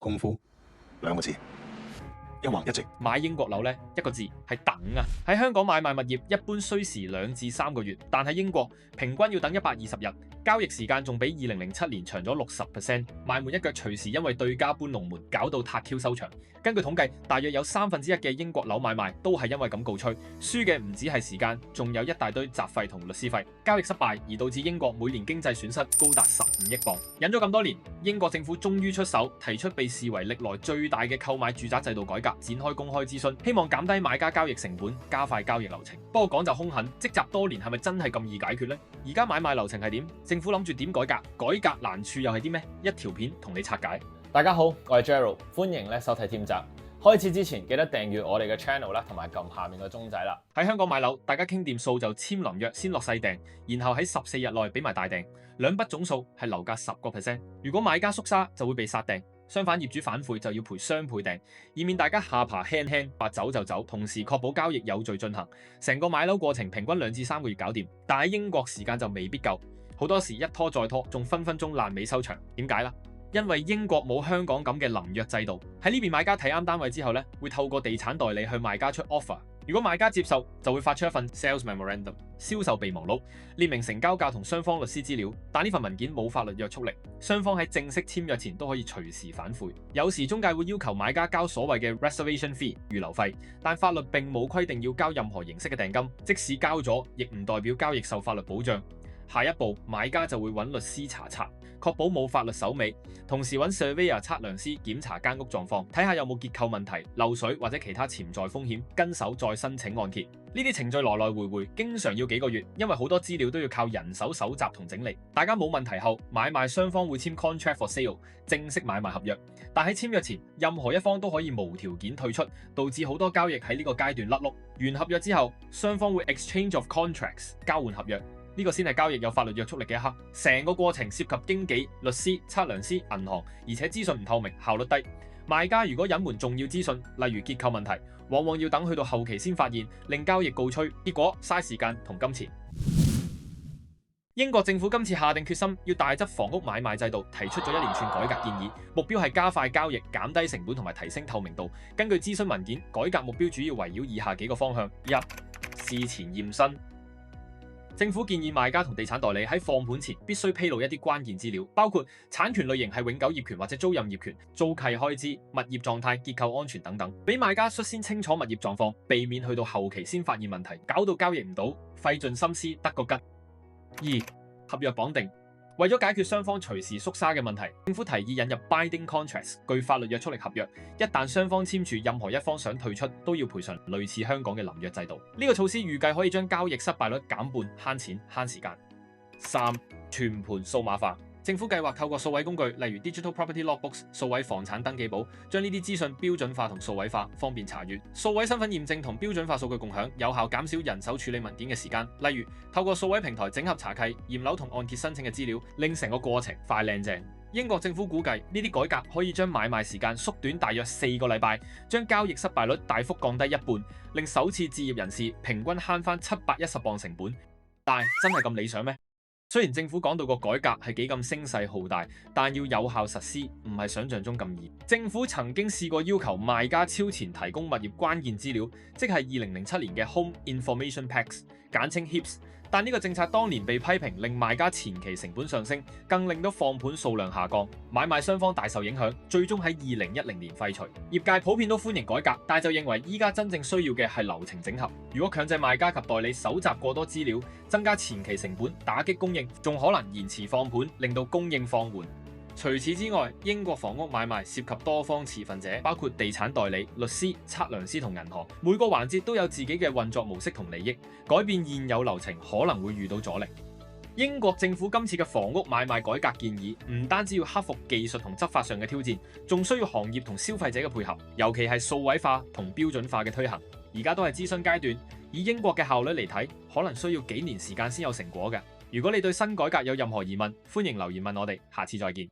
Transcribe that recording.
功夫兩個字，一橫一直。買英國樓呢，一個字係等啊！喺香港買賣物業一般需時2至3個月，但喺英國平均要等120日，交易時間仲比2007年長咗60%。買門一腳隨時因為對家搬龍門搞到撻 Q 收場。根據統計，大約有1/3嘅英國樓買賣都係因為咁告吹，輸嘅唔止係時間，仲有一大堆雜費同律師費。交易失敗而導致英國每年經濟損失高達15億鎊。忍咗咁多年，英國政府終於出手，提出被視為歷來最大嘅購買住宅制度改革，展開公開諮詢，希望減低買家交易成本，加快交易流程。不過講就兇狠，積習多年係咪真係咁易解決呢？而家買賣流程係點？政府諗住點改革？改革難處又係啲咩？一條片同你拆解。大家好，我係 Gerald， 歡迎收睇添集。開始之前記得訂閱我哋嘅 channel 啦，同埋撳下面個鐘仔啦。喺香港買樓，大家傾掂數就簽臨約，先落細訂，然後喺14日內俾埋大訂，兩筆總數係樓價10%。如果買家縮沙就會被殺訂，相反業主反悔就要賠雙倍訂，以免大家下巴輕輕話走就走，同時確保交易有序進行。成個買樓過程平均2至3個月搞掂，但喺英國時間就未必夠，好多時一拖再拖，仲分分鐘爛尾收場。點解啦？因為英國冇香港咁嘅臨約制度，喺呢邊買家睇啱單位之後呢，會透過地產代理向賣家出 offer， 如果買家接受，就會發出一份 sales memorandum 銷售備忘錄，列明成交價同雙方律師資料，但呢份文件冇法律約束力，雙方喺正式簽約前都可以隨時反悔。有時中介會要求買家交所謂嘅 reservation fee 預留費，但法律並冇規定要交任何形式嘅訂金，即使交咗，亦唔代表交易受法律保障。下一步，買家就會揾律師查冊，確保冇法律手尾，同時揾 surveyor 測量師檢查間屋狀況，睇下有冇結構問題、漏水或者其他潛在風險，跟手再申請按揭。呢啲程序來來回回，經常要幾個月，因為好多資料都要靠人手搜集同整理。大家冇問題後，買賣雙方會簽 contract for sale 正式買賣合約，但喺簽約前，任何一方都可以無條件退出，導致好多交易喺呢個階段甩碌。完合約之後，雙方會 exchange of contracts 交換合約。呢個先係交易有法律約束力嘅一刻，成個過程涉及經紀、律師、測量師、銀行，而且資訊唔透明，效率低。賣家如果隱瞞重要資訊，例如結構問題，往往要等去到後期先發現，令交易告吹，結果嘥時間同金錢。英國政府今次下定決心要大執房屋買賣制度，提出咗一連串改革建議，目標係加快交易、減低成本同埋提升透明度。根據諮詢文件，改革目標主要圍繞以下幾個方向：一、事前驗身。政府建議賣家同地產代理喺放盤前必須披露一啲關鍵資料，包括產權類型係永久業權或者租賃業權、租契開支、物業狀態、結構安全等等，俾賣家率先清楚物業狀況，避免去到後期先發現問題，搞到交易唔到，費盡心思得個吉。二、合約綁定。為咗解決雙方隨時縮沙嘅問題，政府提議引入 binding contracts 具法律約束力合約，一旦雙方簽署，任何一方想退出都要賠償，類似香港嘅臨約制度。呢個措施預計可以將交易失敗率減半，慳錢慳時間。三、全盤數碼化。政府計劃透過數位工具，例如 Digital Property Logbooks 數位房產登記簿，將呢啲資訊標準化同數位化，方便查閱。數位身份驗證同標準化數據共享，有效減少人手處理文件嘅時間。例如透過數位平台整合查契、驗樓同按揭申請嘅資料，令成個過程快靚正。英國政府估計呢啲改革可以將買賣時間縮短大約4個禮拜，將交易失敗率大幅降低一半，令首次置業人士平均慳翻710鎊成本。但真係咁理想咩？雖然政府講到個改革係幾咁聲勢浩大，但要有效實施唔係想象中咁易。政府曾經試過要求賣家超前提供物業關鍵資料，即係2007年嘅 Home Information Packs， 簡稱 HIPS。但呢個政策當年被批評，令賣家前期成本上升，更令到放盤數量下降，買賣雙方大受影響，最終喺2010年廢除。業界普遍都歡迎改革，但就認為依家真正需要嘅係流程整合。如果強制賣家及代理搜集過多資料，增加前期成本，打擊供應，仲可能延遲放盤，令到供應放緩。除此之外，英國房屋買賣涉及多方持份者，包括地產代理、律師、測量師同銀行，每個環節都有自己嘅運作模式同利益，改變現有流程可能會遇到阻力。英國政府今次嘅房屋買賣改革建議，唔單止要克服技術同執法上嘅挑戰，仲需要行業同消費者嘅配合，尤其係數位化同標準化嘅推行。而家都係諮詢階段，以英國嘅效率嚟睇，可能需要幾年時間先有成果嘅。如果你對新改革有任何疑問，歡迎留言問我哋，下次再見。